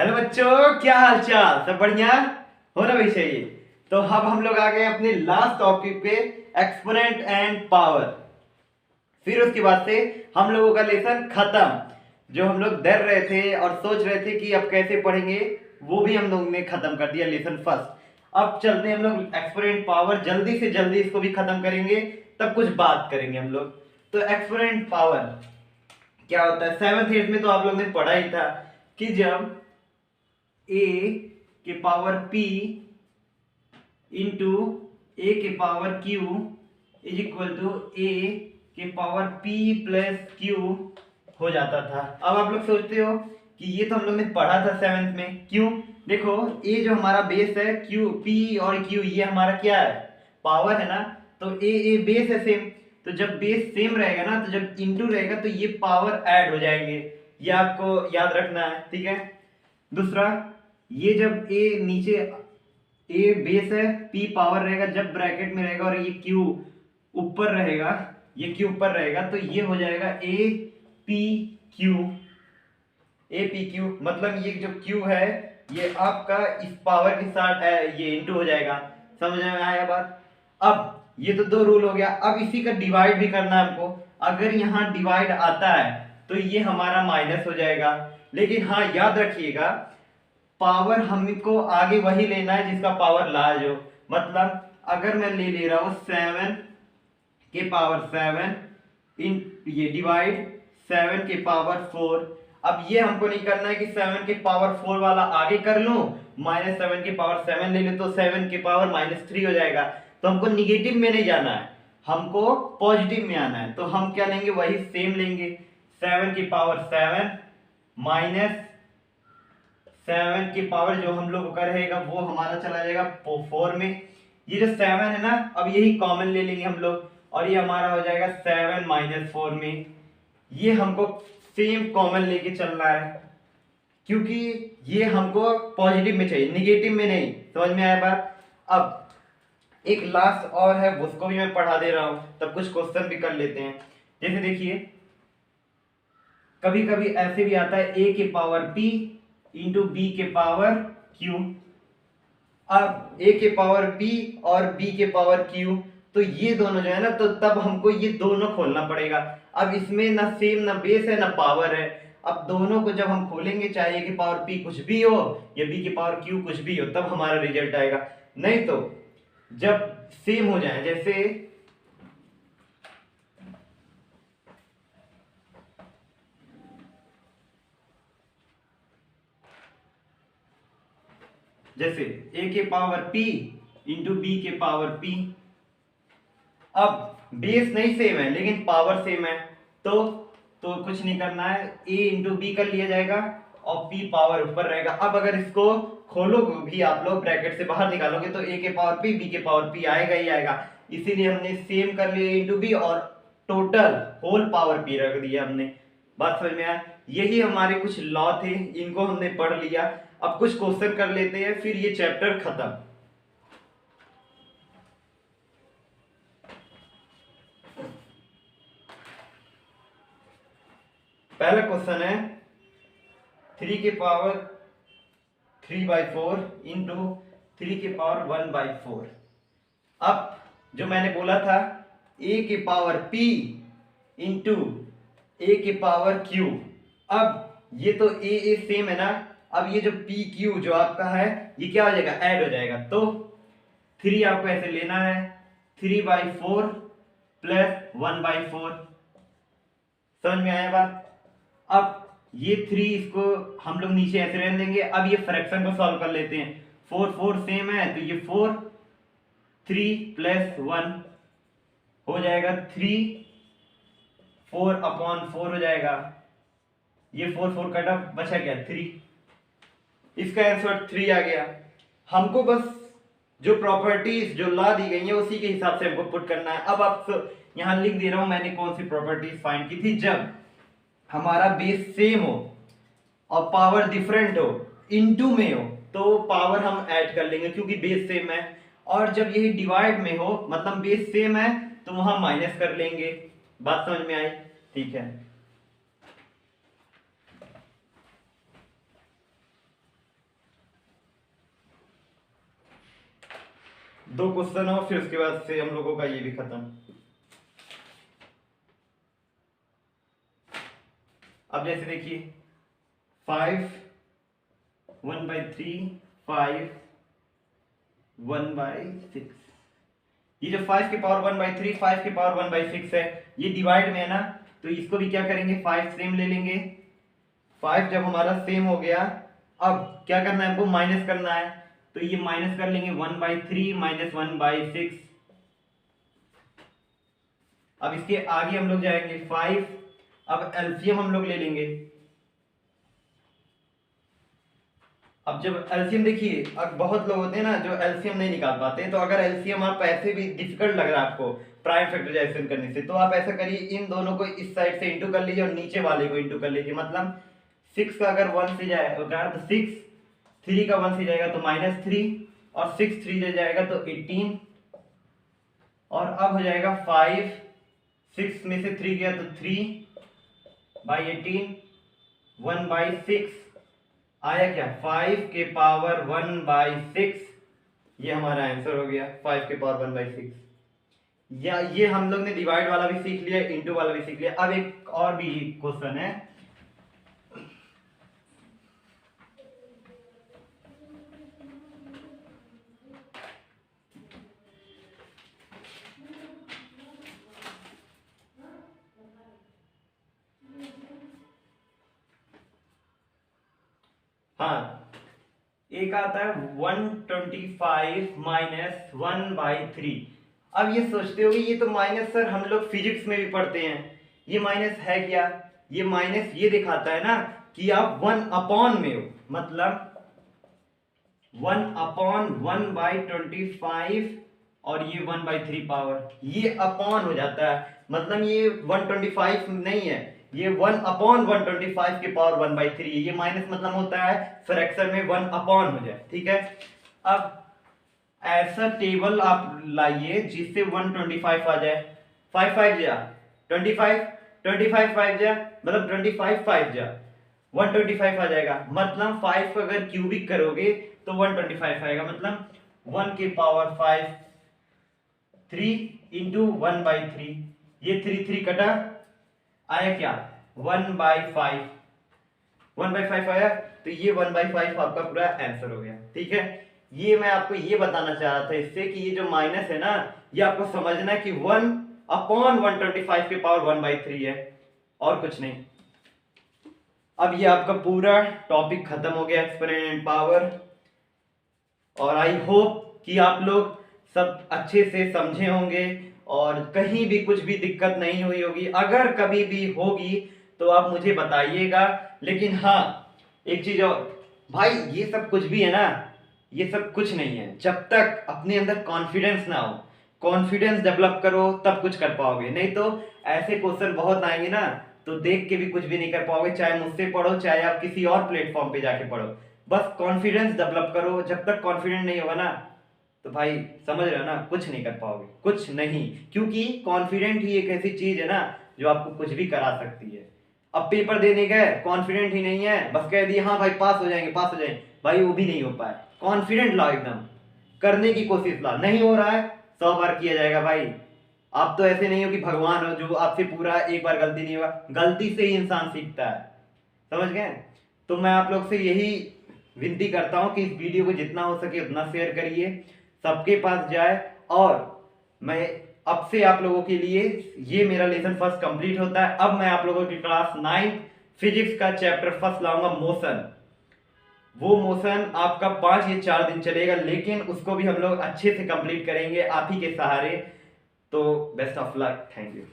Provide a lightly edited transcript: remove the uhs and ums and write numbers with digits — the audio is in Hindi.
हेलो बच्चों, क्या हाल चाल? सब बढ़िया होना भी चाहिए। तो अब हम लोग आ गए अपने लास्ट टॉपिक पे, एक्सपोनेंट एंड पावर। फिर उसके बाद से हम लोगों का लेसन खत्म। जो हम लोग डर रहे थे और सोच रहे थे कि अब कैसे पढ़ेंगे, वो भी हम लोग ने खत्म कर दिया, लेसन फर्स्ट। अब चलते हैं हम लोग एक्सपोनेंट पावर, जल्दी से जल्दी इसको भी खत्म करेंगे, तब कुछ बात करेंगे हम लोग। तो एक्सपोनेंट पावर क्या होता है? सेवंथ एथ में तो आप लोग ने पढ़ा ही था कि जब a के पावर p इंटू ए के power q is equal to a के पावर p प्लस q हो जाता था। अब आप लोग सोचते हो कि ये तो हम लोग ने पढ़ा था सेवेंथ में, क्यों? देखो, a जो हमारा बेस है, q p और q ये हमारा क्या है? पावर है ना। तो a बेस है सेम, तो जब बेस सेम रहेगा ना, तो जब इंटू रहेगा तो ये पावर ऐड हो जाएंगे। ये आपको याद रखना है, ठीक है। दूसरा, ये जब a नीचे, a बेस है, p पावर रहेगा, जब ब्रैकेट में रहेगा और ये q ऊपर रहेगा, ये q ऊपर रहेगा, तो ये हो जाएगा a p q। a p q मतलब ये जो q है, ये आपका इस पावर के साथ ये इंटू हो जाएगा। समझ में आया बात? अब ये तो दो रूल हो गया। अब इसी का डिवाइड भी करना है हमको। अगर यहाँ डिवाइड आता है तो ये हमारा माइनस हो जाएगा। लेकिन हाँ, याद रखिएगा, पावर हमको आगे वही लेना है जिसका पावर लार्ज हो। मतलब अगर मैं ले रहा हूं 7 के पावर 7 इन, ये डिवाइड 7 के पावर 4। अब ये हमको नहीं करना है कि 7 के पावर 4 वाला आगे कर लूं, माइनस 7 के पावर 7 ले लूं तो 7 के पावर -3 हो जाएगा। तो हमको निगेटिव में नहीं जाना है, हमको पॉजिटिव में आना है। तो हम क्या लेंगे? वही सेम लेंगे, 7 की पावर 7 माइनस 7 की पावर जो हम लोग का रहेगा वो हमारा चला जाएगा 4 में। ये जो 7 है ना, अब यही कॉमन ले लेंगे हम लोग, और ये हमारा हो जाएगा 7 माइनस 4 में। ये हमको सेम कॉमन लेके चलना है, क्योंकि ये हमको पॉजिटिव में चाहिए, निगेटिव में नहीं। समझ में आया बात? अब एक लास्ट और है, उसको भी मैं पढ़ा दे रहा हूं, तब कुछ क्वेश्चन भी कर लेते हैं। जैसे देखिए, कभी कभी ऐसे भी आता है a के पावर p इंटू बी के पावर q। अब a के पावर p और b के पावर q, तो ये दोनों जो है ना, तो तब हमको ये दोनों खोलना पड़ेगा। अब इसमें ना सेम, ना बेस है, ना पावर है। अब दोनों को जब हम खोलेंगे, चाहे a के पावर p कुछ भी हो या b के पावर q कुछ भी हो, तब हमारा रिजल्ट आएगा। नहीं तो जब सेम हो जाए, जैसे जैसे a के पावर p इंटू बी के पावर p। अब बेस नहीं सेम है लेकिन पावर सेम है, तो कुछ नहीं करना है, a इंटू बी कर लिया जाएगा और p पावर ऊपर रहेगा। अब अगर इसको खोलोगे भी आप लोग, ब्रैकेट से बाहर निकालोगे, तो a के पावर p b के पावर p आएगा ही आएगा। इसीलिए हमने सेम कर लिया इंटू बी, और टोटल होल पावर p रख दिया हमने। बात समझ में आया? यही हमारे कुछ लॉ थे, इनको हमने पढ़ लिया। अब कुछ क्वेश्चन कर लेते हैं, फिर ये चैप्टर खत्म। पहला क्वेश्चन है 3 के पावर 3/4 इंटू 3 के पावर 1/4। अब जो मैंने बोला था, a के पावर p इंटू a के पावर q। अब ये तो a सेम है ना। अब ये जो p q जो आपका है, ये क्या हो जाएगा? ऐड हो जाएगा। तो 3 आपको ऐसे लेना है, 3/4 प्लस 1/4। समझ में आया बात? अब ये 3, इसको हम लोग नीचे ऐसे रहने देंगे। अब ये फ्रैक्शन को सॉल्व कर लेते हैं। 4 4 सेम है, तो ये 4, 3 प्लस 1 हो जाएगा 3, 4/4 हो जाएगा। ये 4 4 कटा, बचा क्या? 3। इसका आंसर 3 आ गया। हमको बस जो प्रॉपर्टीज, जो लॉ दी गई है, उसी के हिसाब से हमको पुट करना है। अब आप यहां लिख दे रहा हूं मैंने कौन सी प्रॉपर्टीज फाइंड की थी। जब हमारा बेस सेम हो और पावर डिफरेंट हो, इनटू में हो, तो पावर हम ऐड कर लेंगे क्योंकि बेस सेम है। और जब यही डिवाइड में हो, मतलब बेस सेम है, तो वहां माइनस कर लेंगे। बात समझ में आई? ठीक है। 2 क्वेश्चन हो, फिर उसके बाद से हम लोगों का ये भी खत्म। अब जैसे देखिए 5 1/3 5 1/6, ये जो 5 के पावर 1/3 5 के पावर 1/6 है, ये डिवाइड में है ना, तो इसको भी क्या करेंगे 5 सेम ले लेंगे। 5 जब हमारा सेम हो गया, अब क्या करना है हमको माइनस करना है, तो ये माइनस कर लेंगे 1/3 माइनस 1/6। अब इसके आगे हम लोग जाएंगे 5, अब एलसीएम हम लोग ले लेंगे। अब जब एलसीएम देखिए, अब बहुत लोग होते हैं ना जो एलसीएम नहीं निकाल पाते, तो अगर एलसीएम आप ऐसे भी डिफिकल्ट लग रहा है आपको प्राइम फैक्टराइजेशन करने से, तो आप ऐसा करिए, इन दोनों को इस साइड से इंटू कर लीजिए और नीचे वाले को इंटू कर लीजिए। मतलब 6 का अगर 1 से जाएगा तो 6, 3 का 1 से जाएगा तो -3, और 6 3 से जाएगा तो 18, और अब हो जाएगा 5, 6 में से 3 गया तो 3/18, 1/6 आया क्या 5 के पावर 1/6, ये हमारा आंसर हो गया 5 के पावर 1/6। या ये हम लोग ने डिवाइड वाला भी सीख लिया, इंटू वाला भी सीख लिया। अब एक और भी क्वेश्चन है, हाँ एक आता है 125 माइनस 1/3। अब ये सोचते हो कि ये तो माइनस सर हम लोग फिजिक्स में भी पढ़ते हैं, ये माइनस है क्या, ये माइनस ये दिखाता है ना कि आप 1 में हो, मतलब 1/1/25 और ये 1/3 पावर, ये अपॉन हो जाता है, मतलब ये 125 नहीं है, ये 1/125 के पावर 1/3, ये माइनस मतलब होता है फ्रैक्शन में 1 हो जाए, ठीक है। अब ऐसा टेबल आप लाइए जिससे 125 आ जाए, 5 5 जा 25, 25 5 जा मतलब 25 5 जा 125 आ जाएगा। मतलब 5 अगर क्यूबिक करोगे तो 125 आएगा, मतलब 1 के पावर 5 3 इंटू 1/3, ये 3 3 कटा, आया क्या 1/5, 1/5 आया, तो ये 1/5 आपका पूरा आंसर हो गया, ठीक है। ये मैं आपको ये बताना चाह रहा था इससे कि ये जो माइनस है ना, ये आपको समझना है कि 1/125 के पावर 1/3 है, और कुछ नहीं। अब ये आपका पूरा टॉपिक खत्म हो गया एक्सपोनेंशियल पावर, और आई होप कि आप लोग सब अच्छे से समझे होंगे और कहीं भी कुछ भी दिक्कत नहीं हुई होगी। अगर कभी भी होगी तो आप मुझे बताइएगा। लेकिन हाँ एक चीज और भाई, ये सब कुछ भी है ना, ये सब कुछ नहीं है जब तक अपने अंदर कॉन्फिडेंस ना हो। कॉन्फिडेंस डेवलप करो तब कुछ कर पाओगे, नहीं तो ऐसे क्वेश्चन बहुत आएंगे ना, तो देख के भी कुछ भी नहीं कर पाओगे, चाहे मुझसे पढ़ो चाहे आप किसी और प्लेटफॉर्म पे जाके पढ़ो। बस कॉन्फिडेंस डेवलप करो, जब तक कॉन्फिडेंट नहीं होगा ना, तो भाई समझ रहे हो ना, कुछ नहीं कर पाओगे, कुछ नहीं। क्योंकि कॉन्फिडेंट ही एक ऐसी चीज है ना जो आपको कुछ भी करा सकती है। अब पेपर देने गए, कॉन्फिडेंट ही नहीं है, बस कह दिए हाँ भाई पास हो जाएंगे पास हो जाएंगे, भाई वो भी नहीं हो पाए। कॉन्फिडेंट लाओ, एकदम करने की कोशिश लाओ। नहीं हो रहा है 100 बार किया जाएगा भाई। आप तो ऐसे नहीं हो कि भगवान हो जो आपसे पूरा एक बार गलती नहीं हुआ, गलती से ही इंसान सीखता है, समझ गए। तो मैं आप लोग से यही विनती करता हूं कि इस वीडियो को जितना हो सके उतना शेयर करिए, सबके पास जाए। और मैं अब से आप लोगों के लिए, ये मेरा लेसन फर्स्ट कंप्लीट होता है, अब मैं आप लोगों की क्लास 9 फिजिक्स का चैप्टर फर्स्ट लाऊंगा, मोशन। वो मोशन आपका 5 या 4 दिन चलेगा, लेकिन उसको भी हम लोग अच्छे से कंप्लीट करेंगे आप ही के सहारे। तो best of luck, thank you.